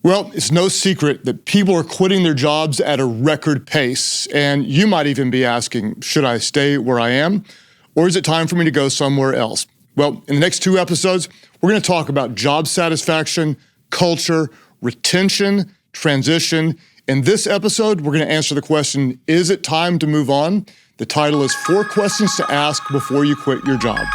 Well, it's no secret that people are quitting their jobs at a record pace. And you might even be asking, should I stay where I am? Or is it time for me to go somewhere else? Well, in the next 2 episodes, we're going to talk about job satisfaction, culture, retention, transition. In this episode, we're going to answer the question, is it time to move on? The title is 4 Questions to Ask Before You Quit Your Job.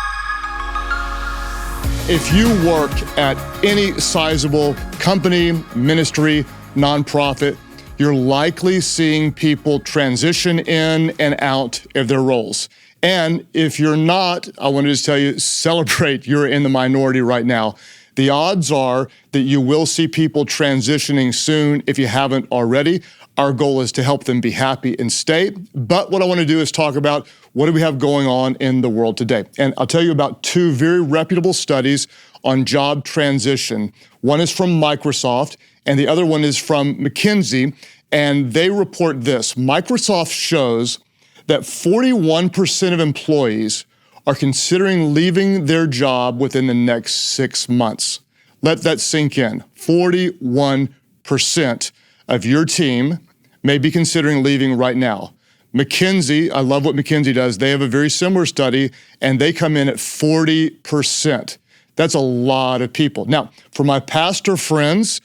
If you work at any sizable company, ministry, nonprofit, you're likely seeing people transition in and out of their roles. And if you're not, I want to just tell you, celebrate, you're in the minority right now. The odds are that you will see people transitioning soon if you haven't already. Our goal is to help them be happy and stay. But what I want to do is talk about what do we have going on in the world today. And I'll tell you about 2 very reputable studies on job transition. One is from Microsoft and the other one is from McKinsey. And they report this. Microsoft shows that 41% of employees are considering leaving their job within the next 6 months. Let that sink in. 41% of your team may be considering leaving right now. McKinsey, I love what McKinsey does. They have a very similar study, and they come in at 40%. That's a lot of people. Now, for my pastor friends,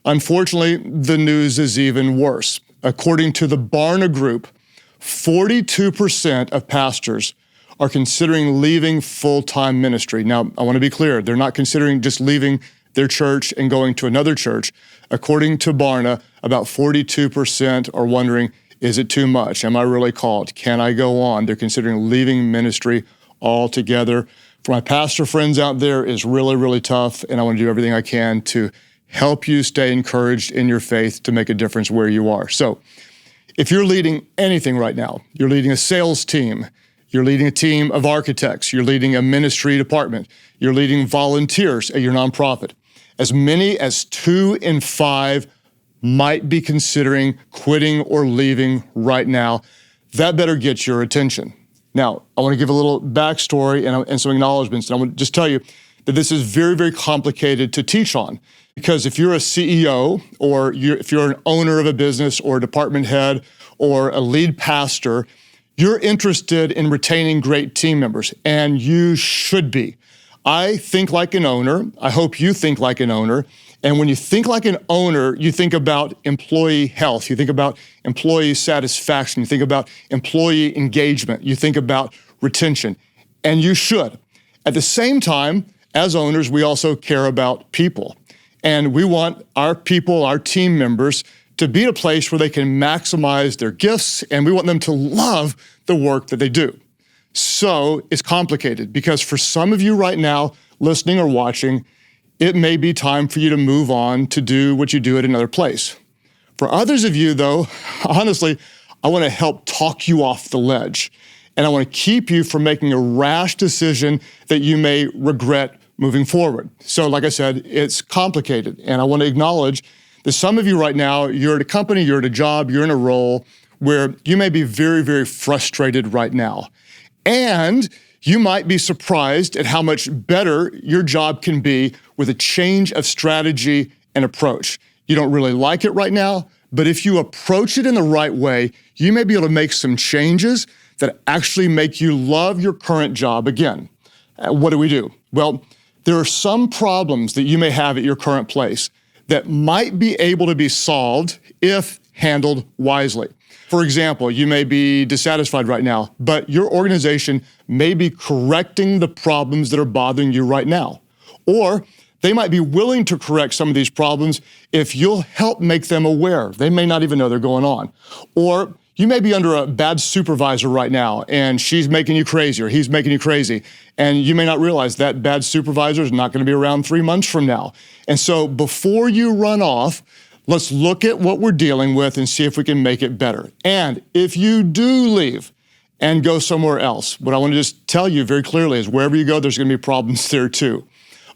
unfortunately, the news is even worse. According to the Barna Group, 42% of pastors are considering leaving full-time ministry. Now, I want to be clear. They're not considering just leaving their church and going to another church. According to Barna, about 42% are wondering, is it too much? Am I really called? Can I go on? They're considering leaving ministry altogether. For my pastor friends out there, it's really, really tough, and I want to do everything I can to help you stay encouraged in your faith to make a difference where you are. So if you're leading anything right now, you're leading a sales team, you're leading a team of architects, you're leading a ministry department, you're leading volunteers at your nonprofit, as many as 2 in 5 might be considering quitting or leaving right now. That better get your attention. Now, I want to give a little backstory and some acknowledgments. And I want to just tell you that this is very, very complicated to teach on. Because if you're a CEO or if you're an owner of a business or a department head or a lead pastor, you're interested in retaining great team members, and you should be. I think like an owner. I hope you think like an owner. And when you think like an owner, you think about employee health. You think about employee satisfaction. You think about employee engagement. You think about retention. And you should. At the same time, as owners, we also care about people. And we want our people, our team members, to be at a place where they can maximize their gifts, and we want them to love the work that they do. So it's complicated because for some of you right now, listening or watching, it may be time for you to move on to do what you do at another place. For others of you, though, honestly, I want to help talk you off the ledge, and I want to keep you from making a rash decision that you may regret moving forward. So like I said, it's complicated, and I want to acknowledge that some of you right now, you're at a company, you're at a job, you're in a role where you may be very, very frustrated right now. And you might be surprised at how much better your job can be with a change of strategy and approach. You don't really like it right now, but if you approach it in the right way, you may be able to make some changes that actually make you love your current job again. What do? Well, there are some problems that you may have at your current place that might be able to be solved if handled wisely. For example, you may be dissatisfied right now, but your organization may be correcting the problems that are bothering you right now. Or they might be willing to correct some of these problems if you'll help make them aware. They may not even know they're going on. Or you may be under a bad supervisor right now, and she's making you crazy, or he's making you crazy, and you may not realize that bad supervisor is not going to be around 3 months from now. And so before you run off, let's look at what we're dealing with and see if we can make it better. And if you do leave and go somewhere else, what I want to just tell you very clearly is wherever you go, there's going to be problems there too.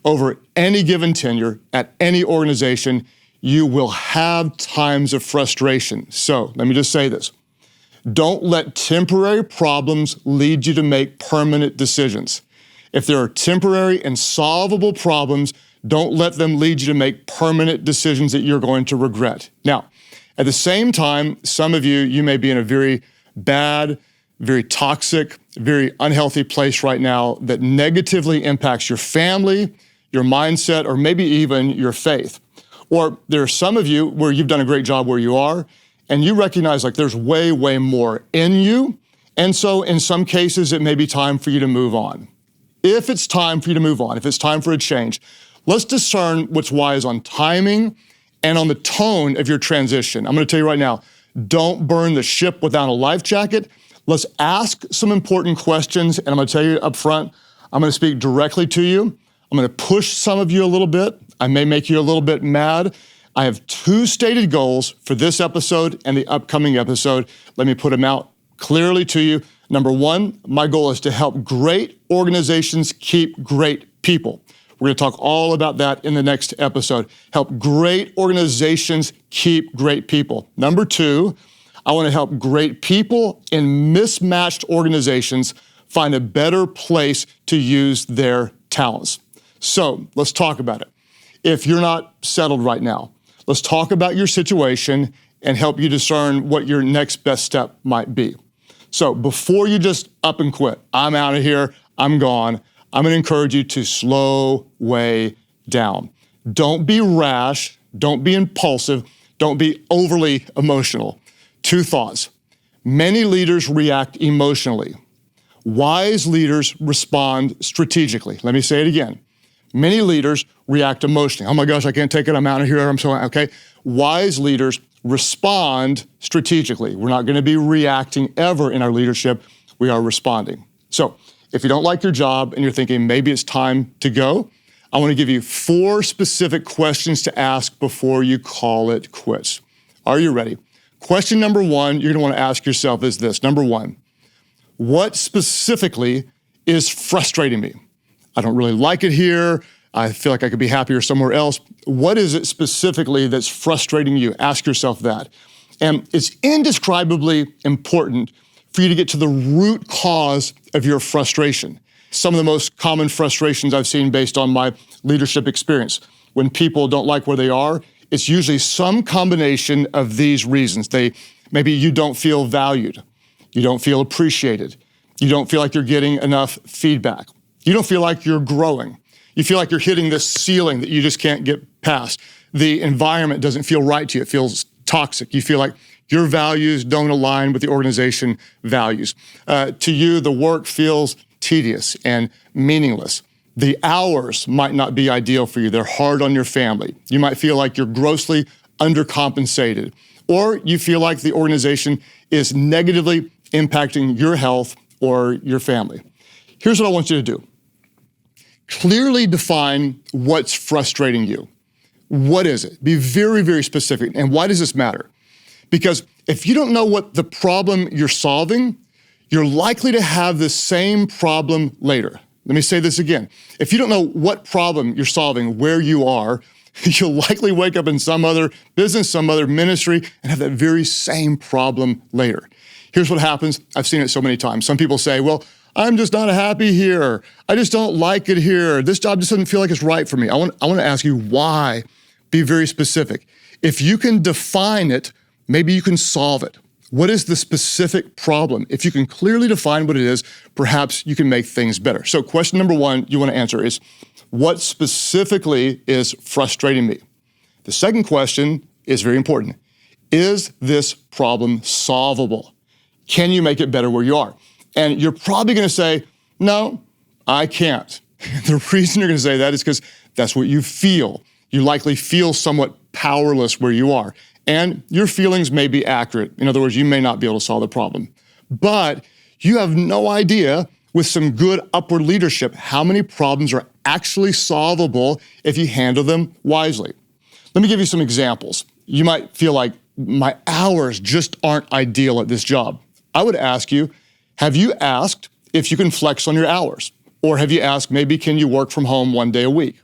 Over any given tenure at any organization, you will have times of frustration. So let me just say this. Don't let temporary problems lead you to make permanent decisions. If there are temporary and solvable problems, Don't let them lead you to make permanent decisions that you're going to regret. Now, at the same time, some of you may be in a very bad, very toxic, very unhealthy place right now that negatively impacts your family, your mindset, or maybe even your faith. Or there are some of you where you've done a great job where you are, and you recognize like there's way, way more in you. And so in some cases, it may be time for you to move on. If it's time for you to move on, if it's time for a change, let's discern what's wise on timing and on the tone of your transition. I'm going to tell you right now, don't burn the ship without a life jacket. Let's ask some important questions, and I'm going to tell you up front, I'm going to speak directly to you. I'm going to push some of you a little bit. I may make you a little bit mad. I have 2 stated goals for this episode and the upcoming episode. Let me put them out clearly to you. Number 1, my goal is to help great organizations keep great people. We're going to talk all about that in the next episode. Help great organizations keep great people. Number 2, I want to help great people in mismatched organizations find a better place to use their talents. So let's talk about it. If you're not settled right now, let's talk about your situation and help you discern what your next best step might be. So before you just up and quit, I'm out of here, I'm gone, I'm going to encourage you to slow way down. Don't be rash, don't be impulsive, don't be overly emotional. 2 thoughts. Many leaders react emotionally. Wise leaders respond strategically. Let me say it again. Many leaders react emotionally. Oh my gosh, I can't take it, I'm out of here, I'm so, okay. Wise leaders respond strategically. We're not going to be reacting ever in our leadership. We are responding. So if you don't like your job and you're thinking maybe it's time to go, I want to give you 4 specific questions to ask before you call it quits. Are you ready? Question number 1 you're going to want to ask yourself is this. Number 1, what specifically is frustrating me? I don't really like it here. I feel like I could be happier somewhere else. What is it specifically that's frustrating you? Ask yourself that. And it's indescribably important for you to get to the root cause of your frustration. Some of the most common frustrations I've seen based on my leadership experience, when people don't like where they are, it's usually some combination of these reasons. Maybe you don't feel valued. You don't feel appreciated. You don't feel like you're getting enough feedback. You don't feel like you're growing. You feel like you're hitting this ceiling that you just can't get past. The environment doesn't feel right to you. It feels toxic. You feel like your values don't align with the organization values. To you, the work feels tedious and meaningless. The hours might not be ideal for you. They're hard on your family. You might feel like you're grossly undercompensated, or you feel like the organization is negatively impacting your health or your family. Here's what I want you to do. Clearly define what's frustrating you. What is it? Be very, very specific. And why does this matter? Because if you don't know what the problem you're solving, you're likely to have the same problem later. Let me say this again. If you don't know what problem you're solving where you are, you'll likely wake up in some other business, some other ministry, and have that very same problem later. Here's what happens. I've seen it so many times. Some people say, well, I'm just not happy here. I just don't like it here. This job just doesn't feel like it's right for me. I want to ask you why. Be very specific. If you can define it, maybe you can solve it. What is the specific problem? If you can clearly define what it is, perhaps you can make things better. So question number 1 you want to answer is, what specifically is frustrating me? The second question is very important. Is this problem solvable? Can you make it better where you are? And you're probably going to say, no, I can't. The reason you're going to say that is because that's what you feel. You likely feel somewhat powerless where you are. And your feelings may be accurate. In other words, you may not be able to solve the problem. But you have no idea, with some good upward leadership, how many problems are actually solvable if you handle them wisely. Let me give you some examples. You might feel like my hours just aren't ideal at this job. I would ask you, have you asked if you can flex on your hours? Or have you asked, maybe can you work from home 1 day a week?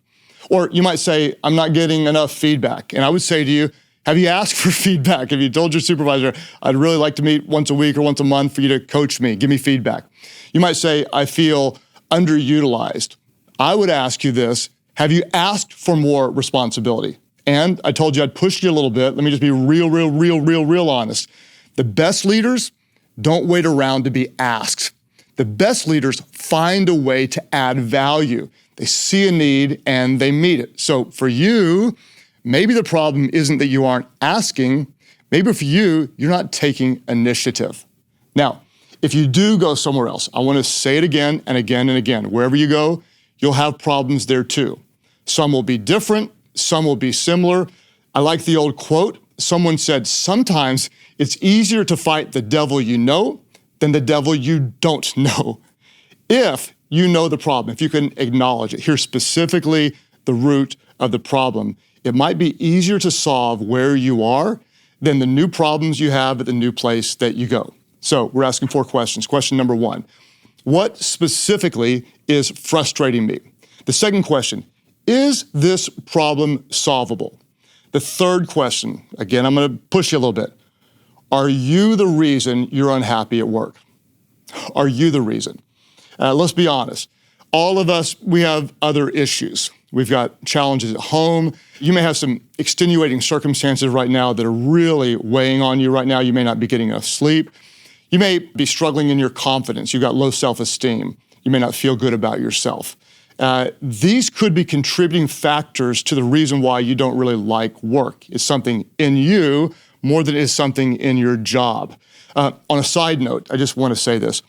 Or you might say, I'm not getting enough feedback. And I would say to you, have you asked for feedback? Have you told your supervisor, I'd really like to meet once a week or once a month for you to coach me, give me feedback? You might say, I feel underutilized. I would ask you this, Have you asked for more responsibility? And I told you I'd push you a little bit. Let me just be real honest. The best leaders don't wait around to be asked. The best leaders find a way to add value. They see a need and they meet it. So for you, maybe the problem isn't that you aren't asking. Maybe for you, you're not taking initiative. Now, if you do go somewhere else, I want to say it again and again and again. Wherever you go, you'll have problems there too. Some will be different, some will be similar. I like the old quote. Someone said, sometimes it's easier to fight the devil you know than the devil you don't know. If you know the problem, if you can acknowledge it, here's specifically the root of the problem, it might be easier to solve where you are than the new problems you have at the new place that you go. So we're asking 4 questions. Question number 1, what specifically is frustrating me? The second question, is this problem solvable? The third question, again, I'm going to push you a little bit. Are you the reason you're unhappy at work? Are you the reason? Let's be honest. All of us, we have other issues. We've got challenges at home. You may have some extenuating circumstances right now that are really weighing on you right now. You may not be getting enough sleep. You may be struggling in your confidence. You've got low self-esteem. You may not feel good about yourself. These could be contributing factors to the reason why you don't really like work. It's something in you more than it is something in your job. On a side note, I just want to say this.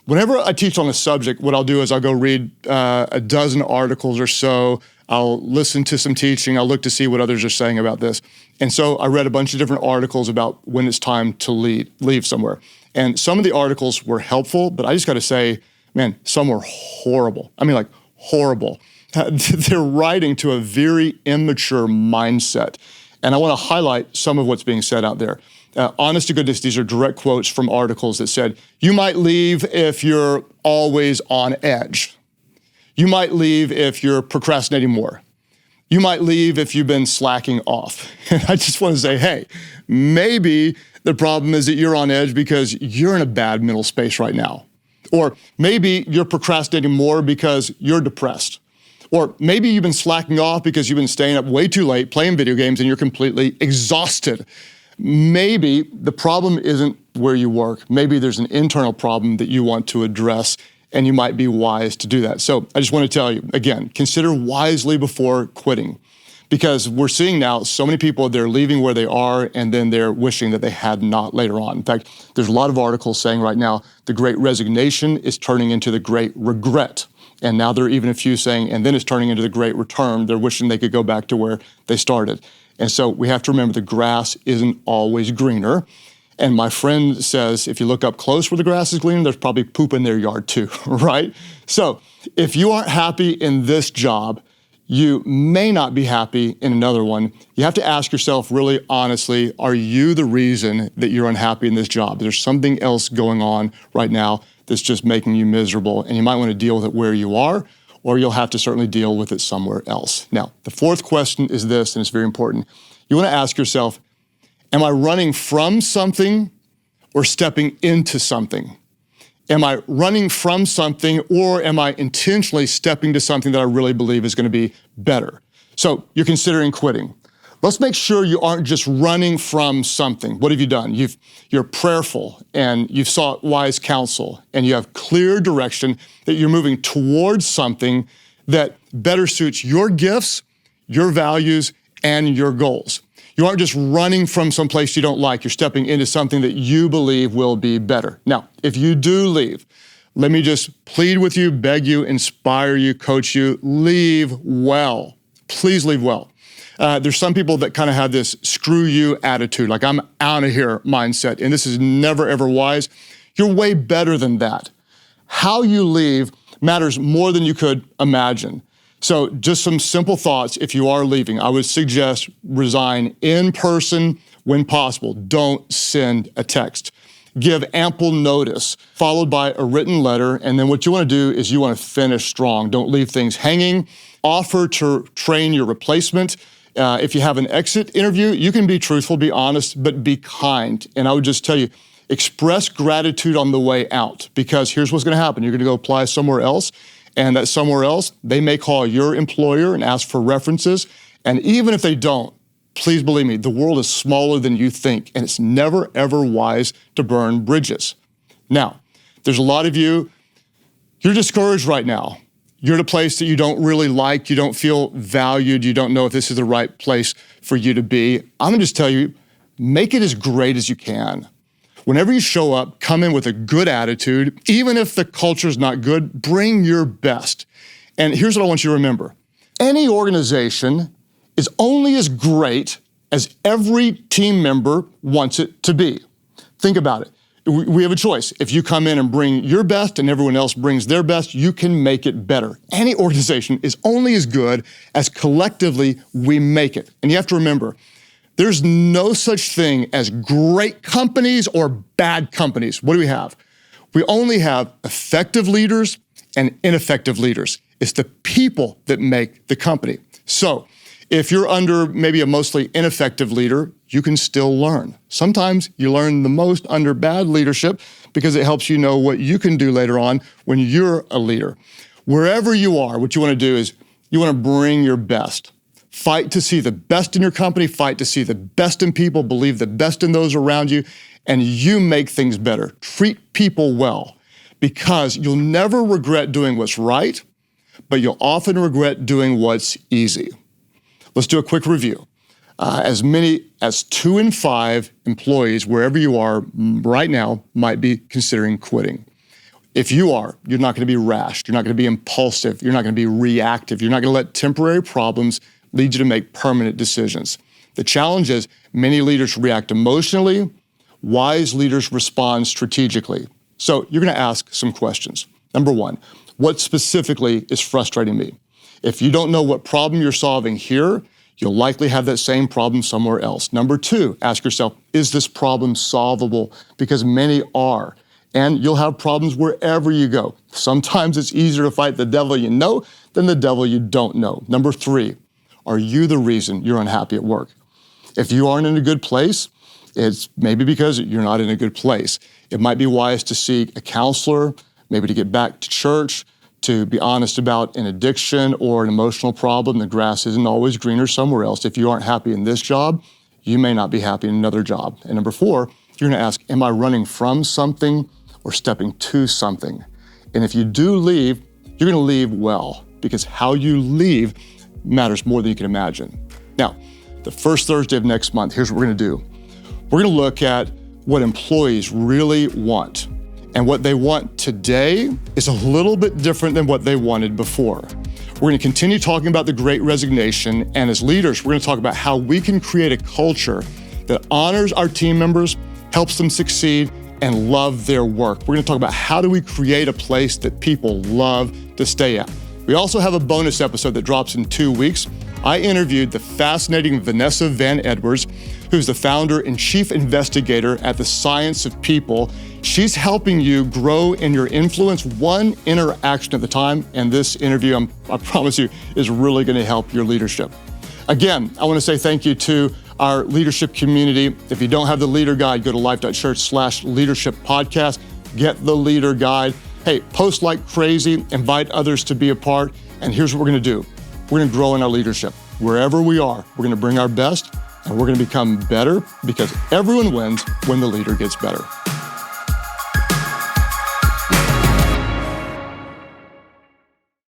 Whenever I teach on a subject, what I'll do is I'll go read a dozen articles or so. I'll listen to some teaching. I'll look to see what others are saying about this. And so I read a bunch of different articles about when it's time to leave somewhere. And some of the articles were helpful, but I just got to say, man, some were horrible. I mean, like horrible. They're writing to a very immature mindset. And I want to highlight some of what's being said out there. Honest to goodness, these are direct quotes from articles that said, you might leave if you're always on edge. You might leave if you're procrastinating more. You might leave if you've been slacking off. And I just want to say, hey, maybe the problem is that you're on edge because you're in a bad mental space right now. Or maybe you're procrastinating more because you're depressed. Or maybe you've been slacking off because you've been staying up way too late playing video games and you're completely exhausted. Maybe the problem isn't where you work. Maybe there's an internal problem that you want to address, and you might be wise to do that. So I just want to tell you, again, consider wisely before quitting, because we're seeing now so many people, they're leaving where they are, and then they're wishing that they had not later on. In fact, there's a lot of articles saying right now, the great resignation is turning into the great regret. And now there are even a few saying, and then it's turning into the great return. They're wishing they could go back to where they started. And so we have to remember the grass isn't always greener. And my friend says, if you look up close where the grass is greener, there's probably poop in their yard too, right? So if you aren't happy in this job, you may not be happy in another one. You have to ask yourself really honestly, are you the reason that you're unhappy in this job? There's something else going on right now that's just making you miserable, and you might want to deal with it where you are, or you'll have to certainly deal with it somewhere else. Now, the fourth question is this, and it's very important. You want to ask yourself, am I running from something or stepping into something? Am I running from something, or am I intentionally stepping to something that I really believe is going to be better? So you're considering quitting. Let's make sure you aren't just running from something. What have you done? You're prayerful, and you've sought wise counsel, and you have clear direction that you're moving towards something that better suits your gifts, your values, and your goals. You aren't just running from some place you don't like. You're stepping into something that you believe will be better. Now, if you do leave, let me just plead with you, beg you, inspire you, coach you, leave well. Please leave well. There's some people that kind of have this screw you attitude, like I'm out of here mindset, and this is never, ever wise. You're way better than that. How you leave matters more than you could imagine. So just some simple thoughts. If you are leaving, I would suggest resign in person when possible. Don't send a text. Give ample notice, followed by a written letter. And then what you want to do is you want to finish strong. Don't leave things hanging. Offer to train your replacement. If you have an exit interview, you can be truthful, be honest, but be kind. And I would just tell you, express gratitude on the way out, because here's what's going to happen. You're going to go apply somewhere else, and that somewhere else, they may call your employer and ask for references. And even if they don't, please believe me, the world is smaller than you think, and it's never, ever wise to burn bridges. Now, there's a lot of you, you're discouraged right now. You're at a place that you don't really like, you don't feel valued, you don't know if this is the right place for you to be. I'm gonna just tell you, make it as great as you can. Whenever you show up, come in with a good attitude. Even if the culture's not good, bring your best. And here's what I want you to remember. Any organization is only as great as every team member wants it to be. Think about it. We have a choice. If you come in and bring your best and everyone else brings their best, you can make it better. Any organization is only as good as collectively we make it. And you have to remember, there's no such thing as great companies or bad companies. What do we have? We only have effective leaders and ineffective leaders. It's the people that make the company. So if you're under maybe a mostly ineffective leader, you can still learn. Sometimes you learn the most under bad leadership because it helps you know what you can do later on when you're a leader. Wherever you are, what you want to do is you want to bring your best. Fight to see the best in your company, fight to see the best in people, believe the best in those around you, and you make things better. Treat people well, because you'll never regret doing what's right, but you'll often regret doing what's easy. Let's do a quick review. As many as 2 in 5 employees, wherever you are right now, might be considering quitting. If you are, you're not going to be rash. You're not going to be impulsive. You're not going to be reactive. You're not going to let temporary problems lead you to make permanent decisions. The challenge is many leaders react emotionally. Wise leaders respond strategically. So you're going to ask some questions. Number 1, what specifically is frustrating me? If you don't know what problem you're solving here, you'll likely have that same problem somewhere else. Number 2, ask yourself, is this problem solvable? Because many are. And you'll have problems wherever you go. Sometimes it's easier to fight the devil you know than the devil you don't know. Number 3, are you the reason you're unhappy at work? If you aren't in a good place, it's maybe because you're not in a good place. It might be wise to seek a counselor, maybe to get back to church, to be honest about an addiction or an emotional problem. The grass isn't always greener somewhere else. If you aren't happy in this job, you may not be happy in another job. And number 4, you're gonna ask, am I running from something or stepping to something? And if you do leave, you're gonna leave well, because how you leave matters more than you can imagine. Now, the first Thursday of next month, here's what we're gonna do. We're gonna look at what employees really want. And what they want today is a little bit different than what they wanted before. We're gonna continue talking about the Great Resignation, and as leaders, we're gonna talk about how we can create a culture that honors our team members, helps them succeed, and love their work. We're gonna talk about how do we create a place that people love to stay at. We also have a bonus episode that drops in 2 weeks. I interviewed the fascinating Vanessa Van Edwards, who's the founder and chief investigator at the Science of People. She's helping you grow in your influence one interaction at a time, and this interview, I promise you, is really gonna help your leadership. Again, I wanna say thank you to our leadership community. If you don't have the leader guide, go to Life.Church/leadership podcast, get the leader guide. Hey, post like crazy, invite others to be a part, and here's what we're gonna do. We're gonna grow in our leadership. Wherever we are, we're gonna bring our best, and we're gonna become better, because everyone wins when the leader gets better.